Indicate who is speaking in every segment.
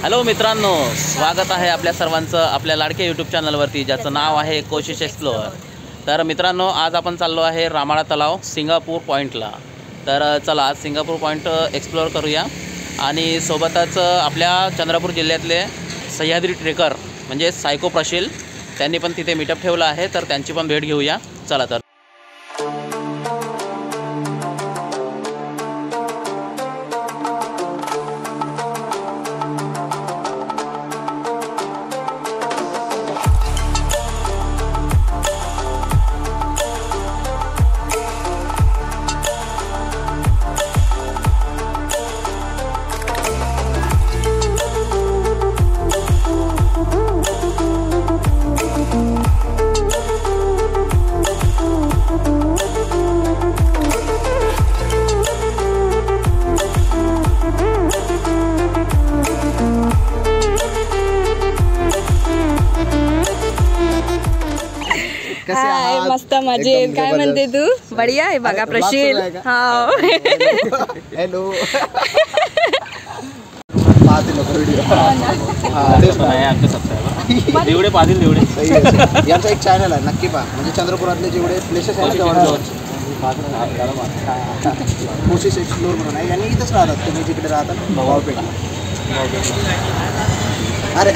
Speaker 1: Hello मित्रांनो, स्वागत आहे आपल्या सर्वांचं आपल्या लाडक्या यूट्यूब चॅनलवरती, ज्याचं नाव आहे कोशिश एक्सप्लोअर. तर मित्रांनो, आज आपण चाललो आहे रामाळा तलाव सिंगापूर पॉईंटला. तर चला आज सिंगापूर पॉईंट एक्सप्लोअर करूया. आणि सोबतच आपल्या चंद्रपूर जिल्ह्यातले सह्याद्री ट्रेकर म्हणजे सायको प्रशील, त्यांनी पण तिथे मीटअप ठेवला आहे, तर त्यांची पण भेट घेऊया. चला तर.
Speaker 2: हाय, मस्त मजेत. काय म्हणते तू? बढिया आहे बघा प्रशील. हा
Speaker 3: हॅलो.
Speaker 1: जेवढे पाहतील तेवढे.
Speaker 3: यांचा एक चॅनल आहे, नक्की पहा. म्हणजे चंद्रपुरातले जेवढे प्लेसेस आहेत जवळ कोशिश एक्सप्लोअर म्हणून आहे. यांनी इथंच राहतात, तुम्ही जिकडे राहतात भाऊपेठ. अरे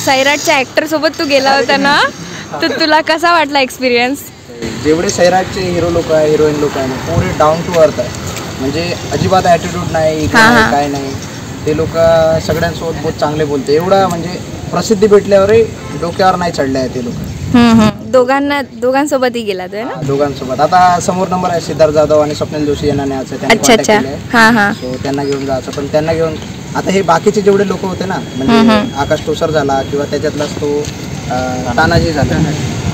Speaker 2: सैराटच्या ऍक्टर सोबत तू गेला होता ना, तर तुला कसा वाटला एक्सपिरियन्स?
Speaker 3: जेवढे सैराटचे हिरो लोक आहे, हिरोईन लोक आहे ना, पुरे डाऊन टू अर्थ आहे. म्हणजे अजिबात ॲटिट्यूड नाही, काय नाही. ते लोक सगळ्यांसोबत बहुत चांगले बोलते. एवढा म्हणजे प्रसिद्धी भेटल्यावरही डोक्यावर नाही चढले आहे ते लोक.
Speaker 2: दोघांसोबतही गेला तो ना?
Speaker 3: दोघांसोबत. आता समोर नंबर आहे सिद्धार्थ जाधव आणि स्वप्नील जोशी यांना न्यायचं. सो त्यांना घेऊन जायचं. पण त्यांना घेऊन आता हे बाकीचे जेवढे लोक होते ना, म्हणजे आकाश टोसर झाला किंवा त्याच्यातलाच तो तानाजी झाला,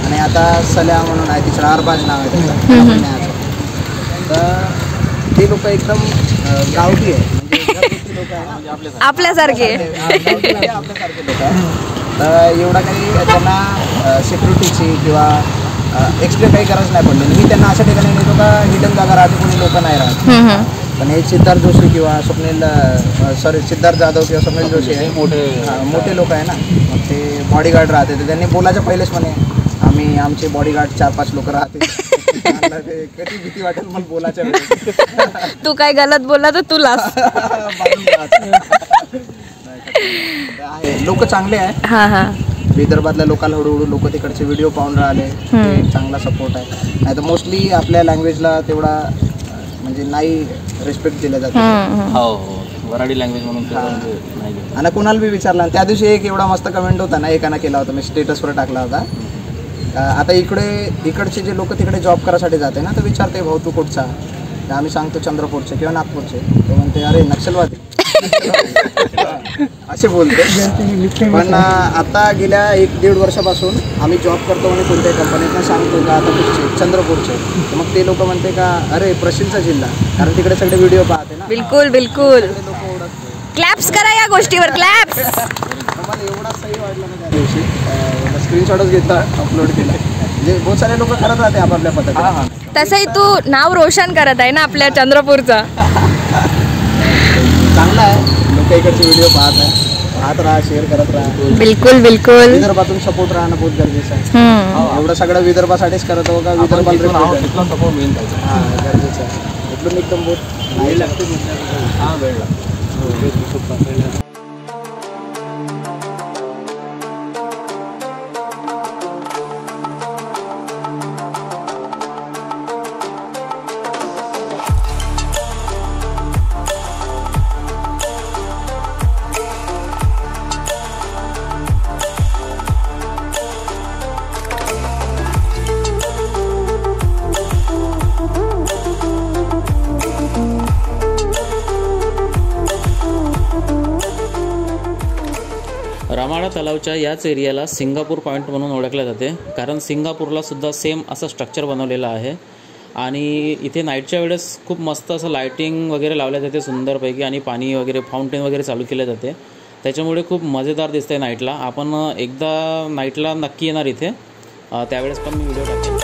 Speaker 3: आणि आता सल्या म्हणून आहे, तिसरा अरबाज नाव आहे त्याचं. तर ते लोक एकदम गावठी आहे, म्हणजे लोक आहे ना,
Speaker 2: आपल्यासारखे
Speaker 3: आपल्यासारखे लोक आहे. तर एवढा काही त्यांना सिक्युरिटीची किंवा एक्सप्लेन काही गरज नाही पडली. मी त्यांना अशा ठिकाणी नेतो का हिडन जागा राहते, कोणी लोक नाही राहत. पण हे सिद्धार्थ जोशी किंवा सिद्धार्थ जाधव किंवा स्वप्नील जोशी आहे, मोठे लोक आहे ना, मग ते बॉडीगार्ड राहते. तर त्यांनी बोलायच्या पहिलेच म्हणे आमचे बॉडीगार्ड 4-5 लोक राहते. कधी भीती वाटेल मला बोलायच्या वेळेस.
Speaker 2: तू काय गलत बोलला तर तुलाच.
Speaker 3: लोक चांगले आहे. विदर्भातल्या लोकांना हळूहळू लोक तिकडचे व्हिडिओ पाहून राहिले, चांगला सपोर्ट आहे. नाही तर मोस्टली आपल्या लँग्वेजला तेवढा म्हणजे नाही रिस्पेक्ट दिला जातो.
Speaker 1: वराडी लँग्वेज म्हणून
Speaker 3: आणि कोणाला बी विचारला. त्या दिवशी एक एवढा मस्त कमेंट होता ना, एकानं केला होता, मी स्टेटसवर टाकला होता. आता इकडचे जे लोक तिकडे जॉब करायसाठी जाते ना, तर विचारते भाऊ तू कुठचा, तर आम्ही सांगतो चंद्रपूरचे किंवा नागपूरचे. तो म्हणते अरे नक्षलवादी असे बोलते. पण आता गेल्या 1-1.5 वर्षापासून आम्ही जॉब करतो आणि कोणत्याही कंपनीतनं सांगतो का आता कुठचे चंद्रपूरचे, तर मग ते लोक म्हणते का अरे प्रशिलचा जिल्हा, कारण तिकडे सगळे व्हिडिओ पाहते ना.
Speaker 2: बिलकुल क्लॅप्स करा या गोष्टीवर, क्लॅप्स.
Speaker 3: मला एवढा सही वाटला ना त्या दिवशी, स्क्रीनशॉटच घेतला, अपलोड केला. म्हणजे बहुत सारे लोक करत राहते आपापल्या पद्धतीने.
Speaker 2: तसंही तू नाव रोशन करत आहे ना आपल्या चंद्रपूरचा.
Speaker 3: चांगला आहे, लोक इकडचे व्हिडिओ पाहत राहा, शेअर करत राहा.
Speaker 2: बिलकुल
Speaker 3: विदर्भातून सपोर्ट राहणं बहुत गरजेचं आहे. एवढं सगळं विदर्भासाठीच करत हो का, विदर्भाला
Speaker 1: सपोर्ट मिळेल
Speaker 3: गरजेचं आहे. इकडून एकदम बहुत वेळ लागते. वेळ लागतो.
Speaker 1: रामाळा तलावच्या याच एरियाला सिंगापूर पॉईंट म्हणून ओळखले जाते, कारण सिंगापूरला सुद्धा सेम असं स्ट्रक्चर बनवलेलं आहे. आणि इथे नाईटच्या वेळेस खूप मस्त असं लायटिंग वगैरे लावल्या जाते सुंदरपैकी, आणि पाणी वगैरे फाउंटेन वगैरे चालू केले जाते, त्याच्यामुळे खूप मजेदार दिसते नाईटला. आपण एकदा नाईटला नक्की येणार इथे, त्यावेळेस पण मी व्हिडिओ टाकेन.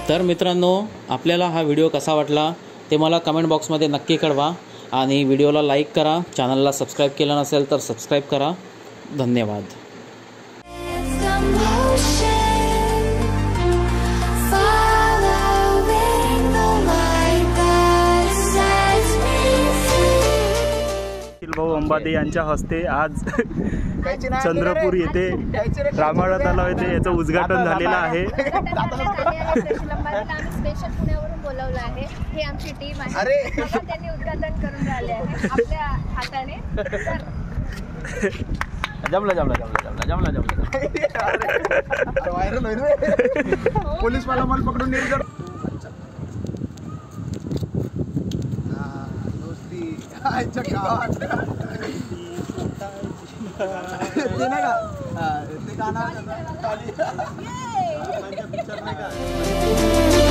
Speaker 1: तर मित्रांनो, आपल्याला हा व्हिडिओ कसा वाटला ते मला कमेंट बॉक्समध्ये नक्की कळवा, आणि व्हिडिओला लाईक करा, चॅनलला सबस्क्राईब केलं नसेल तर सबस्क्राईब करा. धन्यवाद.
Speaker 4: भाऊ अंबादे यांच्या हस्ते आज चंद्रपूर येथे रामाळा तलाव येथे याचं उद्घाटन झालेलं आहे.
Speaker 2: स्पेशल पुण्यावरून बोलवलं आहे. हे आमची टीम आहे, त्यांनी उद्घाटन करून राहिले आहे आपल्या हाताने.
Speaker 3: पोलीस मला पकडून नेल. ते नाही का ते गाणं